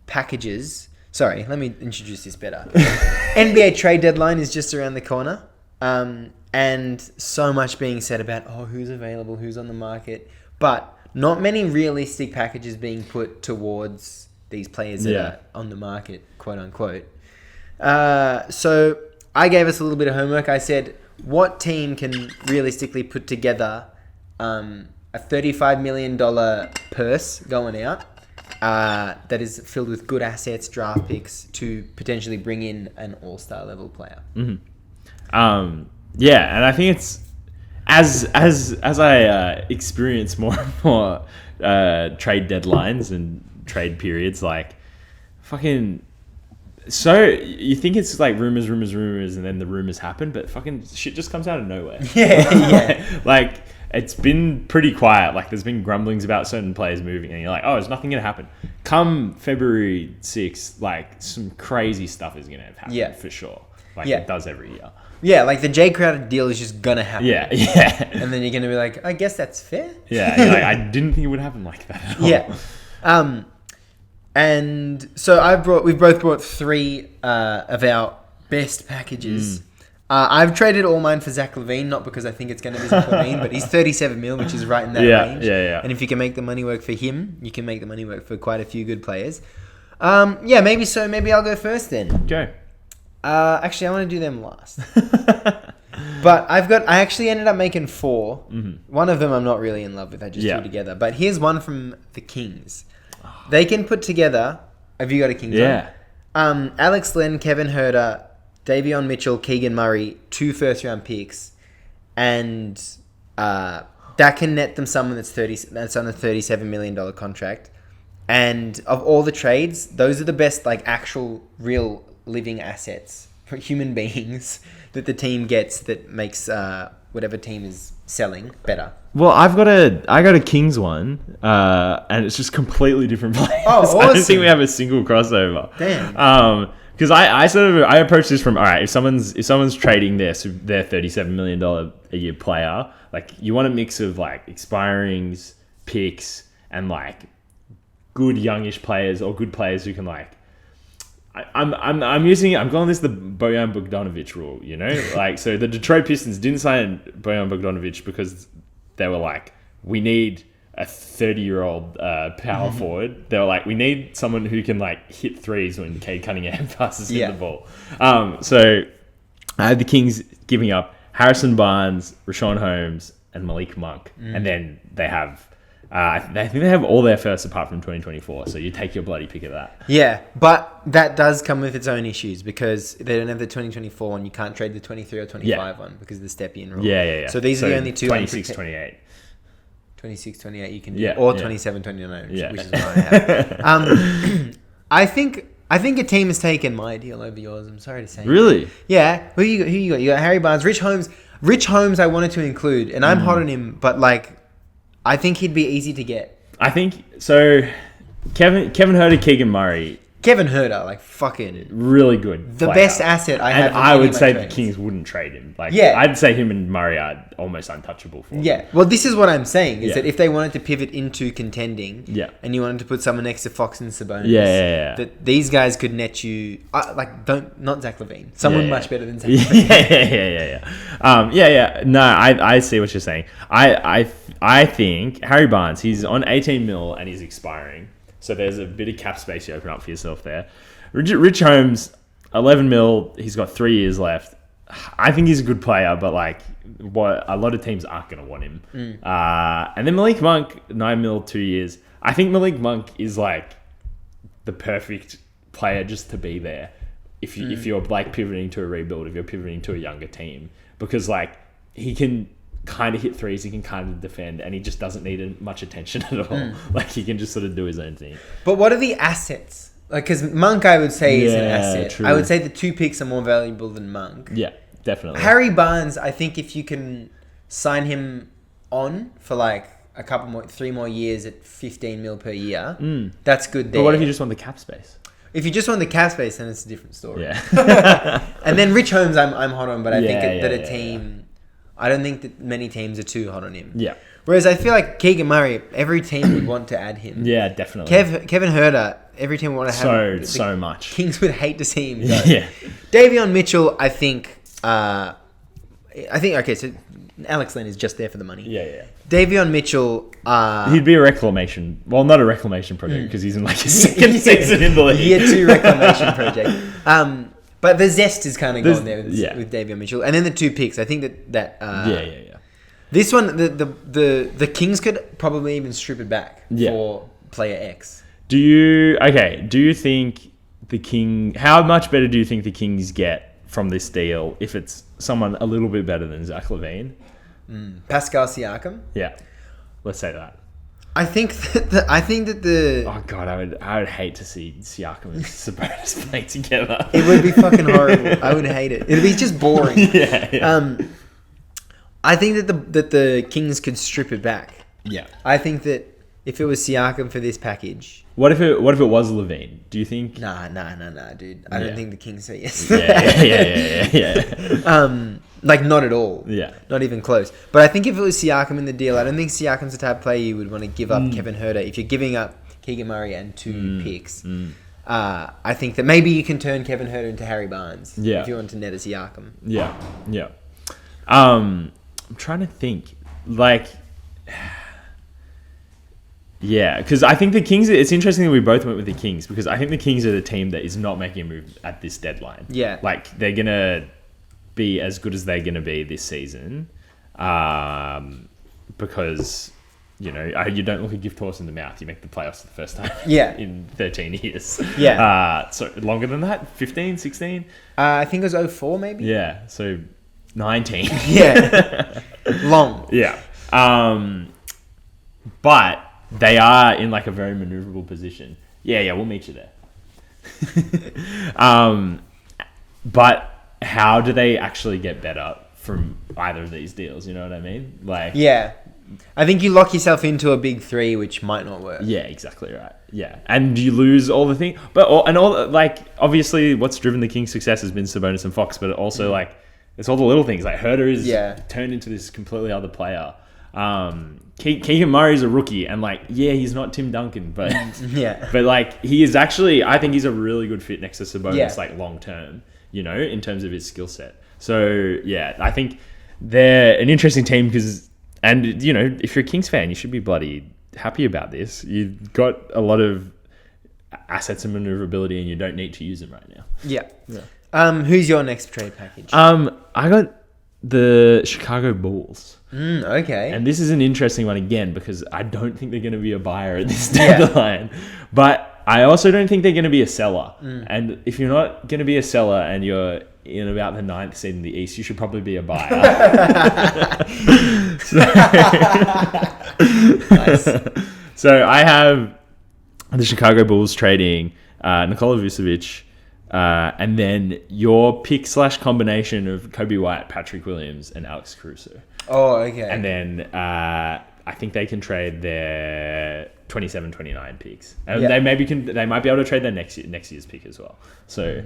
packages. Sorry, let me introduce this better. NBA trade deadline is just around the corner. And so much being said about, who's available, who's on the market. But not many realistic packages being put towards these players that are on the market, quote unquote. So I gave us a little bit of homework. I said, what team can realistically put together a $35 million purse going out that is filled with good assets, draft picks to potentially bring in an all-star level player. And I think it's as I experience more and more trade deadlines and trade periods, like fucking. So you think it's like rumors, and then the rumors happen, but fucking shit just comes out of nowhere. Like. It's been pretty quiet. Like, there's been grumblings about certain players moving, and you're like, there's nothing going to happen. Come February 6th, like, some crazy stuff is going to happen for sure. Like, it does every year. Yeah, like, the Jay Crowder deal is just going to happen. Yeah. And then you're going to be like, I guess that's fair. Yeah, you're like, I didn't think it would happen like that at all. And so we've both brought 3 of our best packages. I've traded all mine for Zach LaVine, not because I think it's going to be Zach LaVine, but he's 37 mil, which is right in that range. Yeah. And if you can make the money work for him, you can make the money work for quite a few good players. Maybe so. Maybe I'll go first then. Go. Actually, I want to do them last. But I actually ended up making 4. One of them I'm not really in love with. I just threw together. But here's one from the Kings. They can put together. Have you got a Kings? Yeah. One? Alex Len, Kevin Herter, Davion Mitchell, Keegan Murray, 2 first-round picks, and that can net them someone that's on a $37 million contract. And of all the trades, those are the best, like, actual, real living assets for human beings that the team gets that makes whatever team is selling better. Well, I got a Kings one, and it's just completely different players. Oh, awesome. I don't think we have a single crossover. Damn. Because I approach this from, all right, if someone's trading their $37 million a year player, like, you want a mix of like expirings, picks, and like good youngish players or good players who can like. I'm calling this the Bojan Bogdanovic rule, like, so the Detroit Pistons didn't sign Bojan Bogdanovic because they were like, we need a 30-year-old power forward. They were like, we need someone who can like hit threes when Cade Cunningham passes him the ball. So I had the Kings giving up Harrison Barnes, Rashawn Holmes, and Malik Monk, and then they have. I think they have all their firsts apart from 2024, so you take your bloody pick of that. Yeah, but that does come with its own issues because they don't have the 2024 one. You can't trade the 23 or 25 one because of the step-in rule. Yeah. So these are the only two. 26, 28. 26, 28 you can do. Yeah, or yeah. 27, 29, which Yeah. is what I have. I think a team has taken my deal over yours. I'm sorry to say. Really? Yeah. Who you got? You got Harry Barnes, Rich Holmes. Rich Holmes I wanted to include, and I'm hot on him, but like I think he'd be easy to get. I think so. Kevin Huerter, Keegan Murray, Kevin Huerter, like fucking really good. the player. best asset I have. And in I any would of my say trades. the Kings wouldn't trade him. Like, Yeah. I'd say him and Murray are almost untouchable for him. Yeah. Well, this is what I'm saying is Yeah. that if they wanted to pivot into contending, Yeah. and you wanted to put someone next to Fox and Sabonis, Yeah. that these guys could net you not Zach LaVine, someone Yeah. much better than Zach LaVine. Yeah. No, I see what you're saying. I think Harry Barnes, he's on 18 mil and he's expiring. So there's a bit of cap space you open up for yourself there. Rich Holmes, 11 mil, he's got 3 years left. I think he's a good player, but like what a lot of teams aren't going to want him. And then Malik Monk, 9 mil, 2 years. I think Malik Monk is like the perfect player just to be there. If you're like pivoting to a rebuild, if you're pivoting to a younger team, because like he can kind of hit threes, he can kind of defend, and he just doesn't need much attention at all. Like he can just sort of do his own thing. But what are the assets? Like, because Monk, I would say, is an asset. True. I would say the 2 picks are more valuable than Monk. Yeah, definitely. Harry Barnes, I think if you can sign him on for like a couple more, 3 more years at 15 mil per year, that's good there. But what if you just want the cap space? If you just want the cap space, then it's a different story. Yeah. And then Rich Holmes, I'm hot on, but I think Yeah, that yeah, a team, I don't think that many teams are too hot on him. Yeah. Whereas I feel like Keegan Murray, every team would want to add him. Yeah, definitely. Kevin Huerter, every team would want to have So much. Kings would hate to see him go. Yeah. Davion Mitchell, I think okay, so Alex Len is just there for the money. Yeah. Davion Mitchell, He'd be a reclamation. Well, not a reclamation project because he's in like his second season in the league. Year 2 reclamation project. But the zest is kind of gone there with Davion Mitchell, and then the 2 picks. I think that Yeah. this one the Kings could probably even strip it back for player X. Do you think how much better do you think the Kings get from this deal if it's someone a little bit better than Zach LaVine? Pascal Siakam. Yeah, let's say that. I think that the Oh god, I would hate to see Siakam and Sabonis play together. it would be fucking horrible. I would hate it. It'd be just boring. Yeah. I think that the Kings could strip it back. Yeah. I think that if it was Siakam for this package, What if it was LaVine? Do you think? nah, dude. I don't think the Kings say yes. Yeah. Like not at all. Yeah. Not even close. But I think if it was Siakam in the deal, I don't think Siakam's the type of player you would want to give up Kevin Huerter. If you're giving up Keegan Murray and 2 picks, I think that maybe you can turn Kevin Huerter into Harry Barnes. Yeah. If you want to net a Siakam. Yeah. I'm trying to think. Like, yeah, because I think the Kings. It's interesting that we both went with the Kings because I think the Kings are the team that is not making a move at this deadline. Yeah. Like they're gonna be as good as they're gonna be this season, because you don't look a gift horse in the mouth. You make the playoffs for the first time. Yeah. In 13 years. Yeah. So longer than that, 15, 16. I think it was 04 maybe. Yeah. So 19. Yeah. Long. Yeah. But they are in like a very maneuverable position. Yeah, we'll meet you there. But how do they actually get better from either of these deals? You know what I mean? Like, Yeah. I think you lock yourself into a big 3, which might not work. yeah, exactly right. Yeah, and you lose all the things, like obviously, what's driven the Kings' success has been Sabonis and Fox, but also like it's all the little things. Like Huerter is turned into this completely other player. Keegan Murray's a rookie, and like, yeah, he's not Tim Duncan, but but like he is actually. I think he's a really good fit next to Sabonis, like long term. In terms of his skill set. So yeah, I think they're an interesting team because, and if you're a Kings fan, you should be bloody happy about this. You've got a lot of assets and maneuverability, and you don't need to use them right now. Yeah. Who's your next trade package? I got the Chicago Bulls. Okay. And this is an interesting one again because I don't think they're going to be a buyer at this deadline. But I also don't think they're going to be a seller. And if you're not going to be a seller and you're in about the 9th seed in the East, you should probably be a buyer. Nice. So I have the Chicago Bulls trading Nikola Vucevic, and then your pick / combination of Kobe White, Patrick Williams, and Alex Caruso. Oh, okay. And then I think they can trade their 27-29 picks. And they might be able to trade their next year's pick as well. So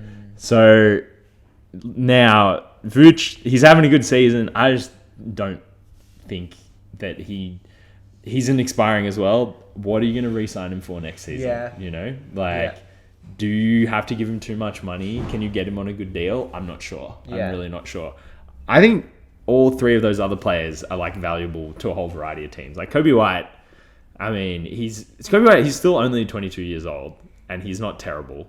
now Vooch, he's having a good season. I just don't think that he's an expiring as well. What are you going to re-sign him for next season? Yeah. You know, do you have to give him too much money? Can you get him on a good deal? I'm not sure. I'm really not sure. I think all three of those other players are like valuable to a whole variety of teams. Like Kobe White, I mean, he's still only 22 years old and he's not terrible.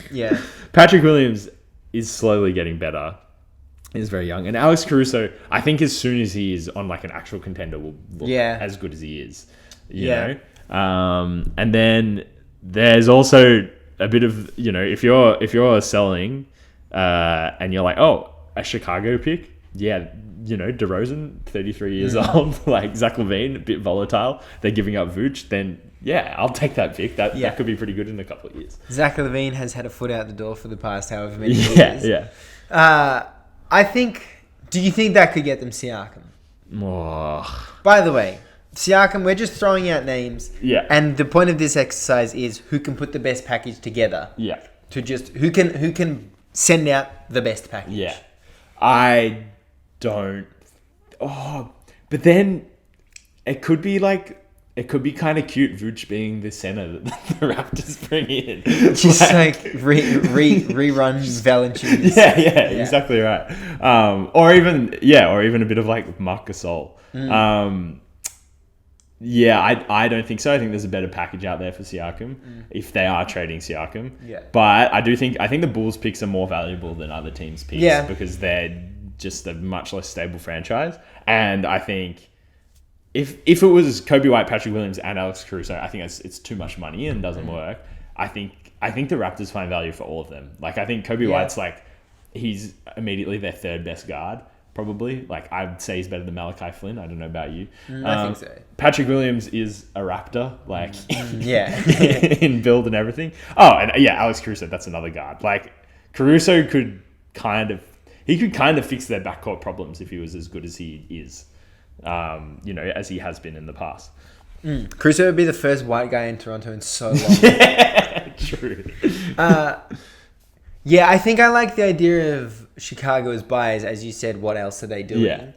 Yeah. Patrick Williams is slowly getting better. He's very young. And Alex Caruso, I think as soon as he is on like an actual contender will look as good as he is. You know? And then there's also a bit of, you know, if you're selling and you're like, oh, a Chicago pick, yeah, you know, DeRozan, 33 years old, like Zach LaVine, a bit volatile. They're giving up Vooch, then I'll take that pick. That could be pretty good in a couple of years. Zach LaVine has had a foot out the door for the past however many years. Yeah. I think. Do you think that could get them Siakam? Oh. By the way, Siakam, we're just throwing out names. Yeah. And the point of this exercise is who can put the best package together. Yeah. To just who can send out the best package. Yeah. I don't. Oh, but then it could be kind of cute, Vooch being the center that the Raptors bring in. Just like rerun Valanciunas. Yeah, exactly right. Or even a bit of like Marc Gasol. I don't think so. I think there's a better package out there for Siakam if they are trading Siakam. Yeah. But I think the Bulls picks are more valuable than other teams' picks because they're just a much less stable franchise. And I think if it was Kobe White, Patrick Williams, and Alex Caruso, I think it's too much money and doesn't work. I think the Raptors find value for all of them. Like I think Kobe White's he's immediately their third best guard. Probably. Like, I'd say he's better than Malachi Flynn. I don't know about you. I think so. Patrick Williams is a Raptor, like, in build and everything. Oh, and Alex Caruso, that's another guard. Like, Caruso could kind of fix their backcourt problems if he was as good as he is, as he has been in the past. Caruso would be the first white guy in Toronto in so long. Yeah, true. I think I like the idea of Chicago's buyers. As you said, what else are they doing? Yeah.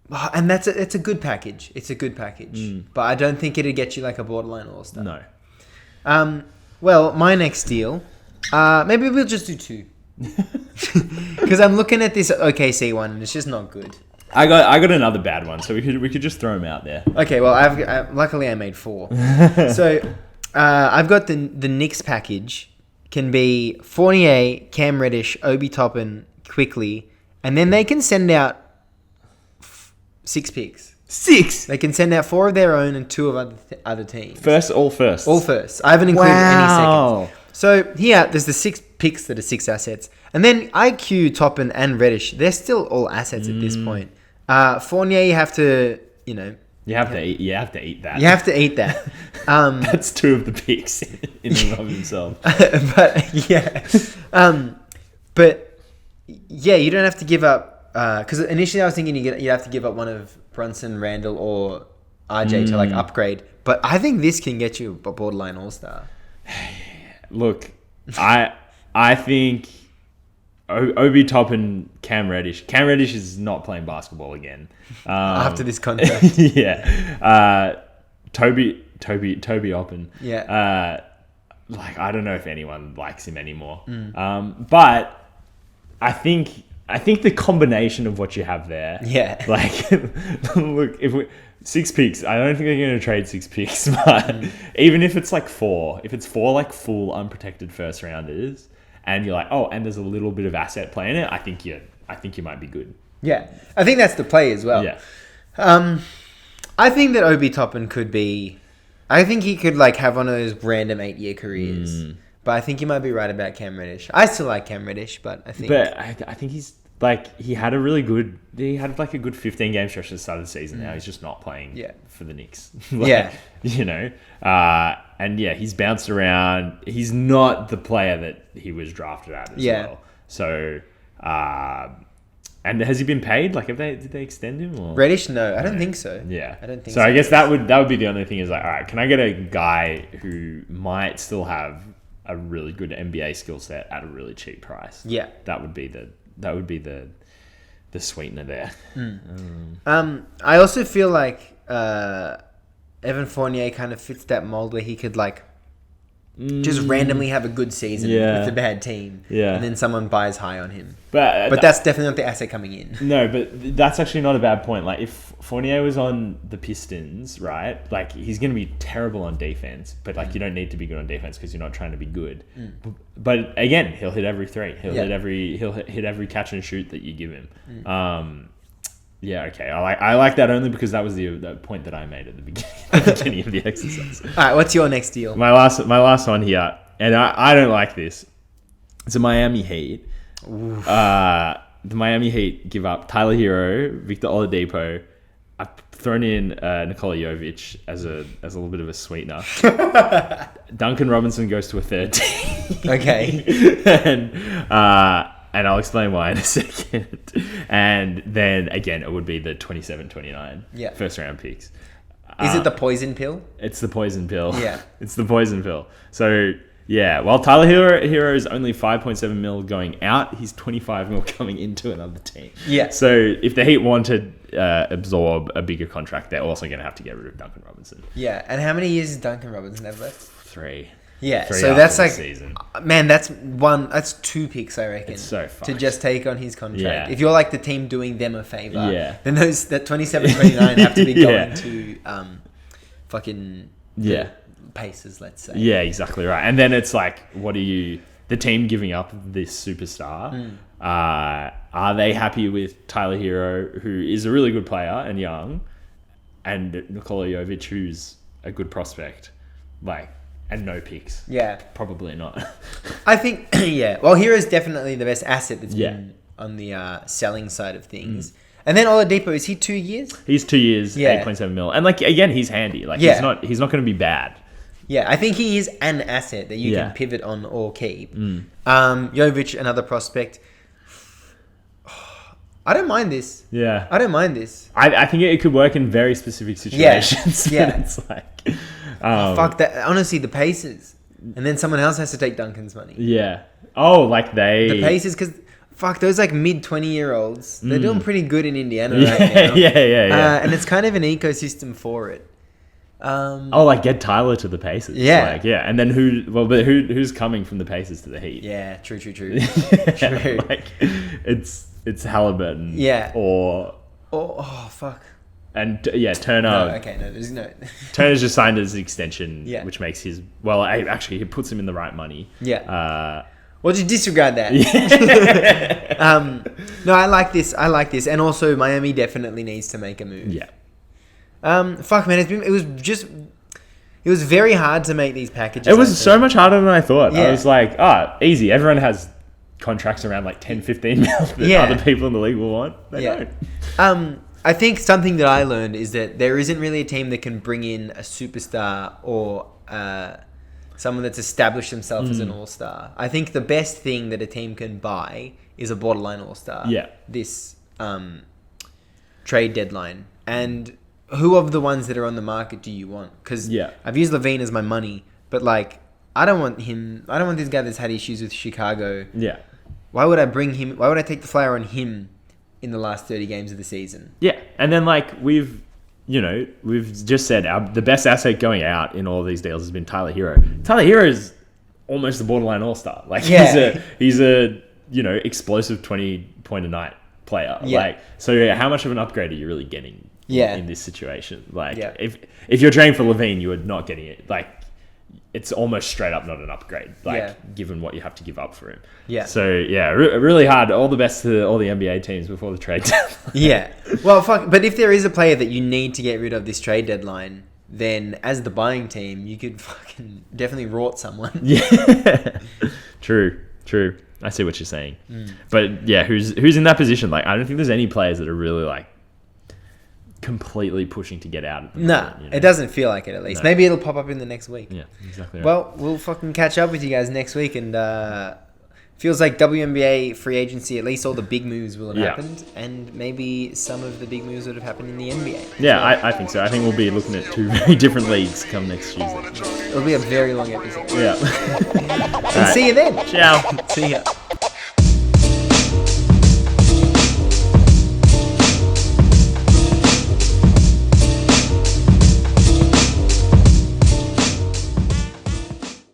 It's a good package. It's a good package. But I don't think it'd get you like a borderline all-star. No. Well, my next deal, maybe we'll just do two. Because I'm looking at this OKC one and it's just not good. I got another bad one, so we could just throw them out there. Okay, well, luckily I made 4. So I've got the Knicks package. Can be Fournier, Cam Reddish, Obi Toppin, Quickly, and then they can send out 6 picks. 6? They can send out 4 of their own and 2 of other teams. All first. All first. I haven't included any seconds. So here, there's the 6 picks that are 6 assets. And then IQ, Toppin, and Reddish, they're still all assets at this point. Fournier, you have to, You have to eat that. You have to eat that. That's 2 of the picks in and of themselves. You don't have to give up. Because initially I was thinking you'd have to give up one of Brunson, Randall, or RJ to like upgrade. But I think this can get you a borderline all-star. Look, I think Obi Toppin, Cam Reddish. Cam Reddish is not playing basketball again. After this contract. Toby Oppen. Yeah. I don't know if anyone likes him anymore. But I think I think the combination of what you have there. Yeah. Like, look, if we 6 picks, I don't think they're going to trade 6 picks, but even if it's like 4, if it's 4 like full unprotected first rounders, and you're like, oh, and there's a little bit of asset play in it, I think you might be good. Yeah, I think that's the play as well. Yeah. I think that Obi Toppin could be. I think he could like have one of those random 8-year careers. But I think you might be right about Cam Reddish. I still like Cam Reddish, but I think. But I think he's like he had like a good 15 game stretch at the start of the season. Now he's just not playing for the Knicks. You know, and he's bounced around. He's not the player that he was drafted at as well. So, and has he been paid? Like, did they extend him? Or? Reddish? No, I don't think so. Yeah, I don't think so. So I guess that would be the only thing is like, all right, can I get a guy who might still have a really good NBA skill set at a really cheap price? Yeah, that would be the sweetener there. I also feel like Evan Fournier kind of fits that mold where he could like just randomly have a good season with a bad team, and then someone buys high on him. But that's definitely not the asset coming in. No, but that's actually not a bad point. Like if Fournier was on the Pistons, right? Like he's going to be terrible on defense, but like you don't need to be good on defense because you're not trying to be good. But again, he'll hit every 3. He'll hit every catch and shoot that you give him. Okay. I like that only because that was the point that I made at the beginning of the exercise. All right, what's your next deal? My last one here, and I don't like this. It's a Miami Heat. The Miami Heat give up Tyler Hero, Victor Oladipo. I've thrown in Nikola Jovic as a little bit of a sweetener. Duncan Robinson goes to a third team. Okay. And I'll explain why in a second. And then, again, it would be the 27-29 first round picks. Is it the poison pill? It's the poison pill. Yeah. It's the poison pill. So, while Tyler Hero is only 5.7 mil going out, he's 25 mil coming into another team. Yeah. So, if the Heat want to absorb a bigger contract, they're also going to have to get rid of Duncan Robinson. Yeah. And how many years does Duncan Robinson have left? 3. Yeah, 3 so that's like, season. Man, that's 2 picks, I reckon. It's so fucked. To just take on his contract. Yeah. If you're like the team doing them a favor, then that 27-29 have to be going to fucking Pacers, let's say. Yeah, exactly right. And then it's like, the team giving up this superstar? Are they happy with Tyler Hero, who is a really good player and young, and Nikola Jovic, who's a good prospect? And no picks. Yeah. Probably not. I think, Well, Hero's definitely the best asset that's been on the selling side of things. And then Oladipo, is he 2 years? He's 2 years, 8.7 mil. And again, he's handy. He's not going to be bad. Yeah, I think he is an asset that you can pivot on or keep. Jovic, another prospect. I don't mind this. Yeah. I don't mind this. I think it could work in very specific situations. Yeah. It's like... fuck that. Honestly, the Pacers. And then someone else has to take Duncan's money. Yeah. Oh, the Pacers, because those mid-20-year-olds, they're doing pretty good in Indiana right now. Yeah. And it's kind of an ecosystem for it. Get Tyler to the Pacers. Yeah. And then who's coming from the Pacers to the Heat? Yeah, true. True. It's Halliburton. Yeah. Or fuck. And Turner. No, there's no. Turner's just signed his extension, which makes his. Well, actually, he puts him in the right money. Yeah. Well, just disregard that. No, I like this. And also, Miami definitely needs to make a move. Yeah. Fuck, man. It was very hard to make these packages. It was so much harder than I thought. Yeah. I was like, easy. Everyone has contracts around 10, 15 mil that other people in the league will want. They don't. I think something that I learned is that there isn't really a team that can bring in a superstar or someone that's established themselves as an all-star. I think the best thing that a team can buy is a borderline all-star. Yeah. This trade deadline. And who of the ones that are on the market do you want? Because I've used Levine as my money, but I don't want him. I don't want this guy that's had issues with Chicago. Yeah. Why would I bring him? Why would I take the flyer on him in the last 30 games of the season? Yeah, and then we've just said the best asset going out in all of these deals has been Tyler Hero. Tyler Hero is almost a borderline all-star. He's a explosive 20-point-a-night player. Yeah. Like, so yeah, how much of an upgrade are you really getting in this situation? Like, Yeah. if you're trading for Levine, you are not getting it. Like, it's almost straight up not an upgrade, given what you have to give up for him. Yeah. So, yeah, really hard. All the best to all the NBA teams before the trade deadline. Yeah. Well, but if there is a player that you need to get rid of this trade deadline, then as the buying team, you could fucking definitely rort someone. Yeah. True. I see what you're saying. But, yeah, who's in that position? Like, I don't think there's any players that are really, like, completely pushing to get out of the moment, it doesn't feel like it, at least. No. Maybe it'll pop up in the next week. Yeah, exactly right. Well, we'll fucking catch up with you guys next week, and feels like WNBA free agency, at least all the big moves will have happened, and maybe some of the big moves would have happened in the NBA. Yeah, I think so. I think we'll be looking at 2 very different leagues come next Tuesday. It'll be a very long episode. Yeah. And see you then. Ciao. See ya.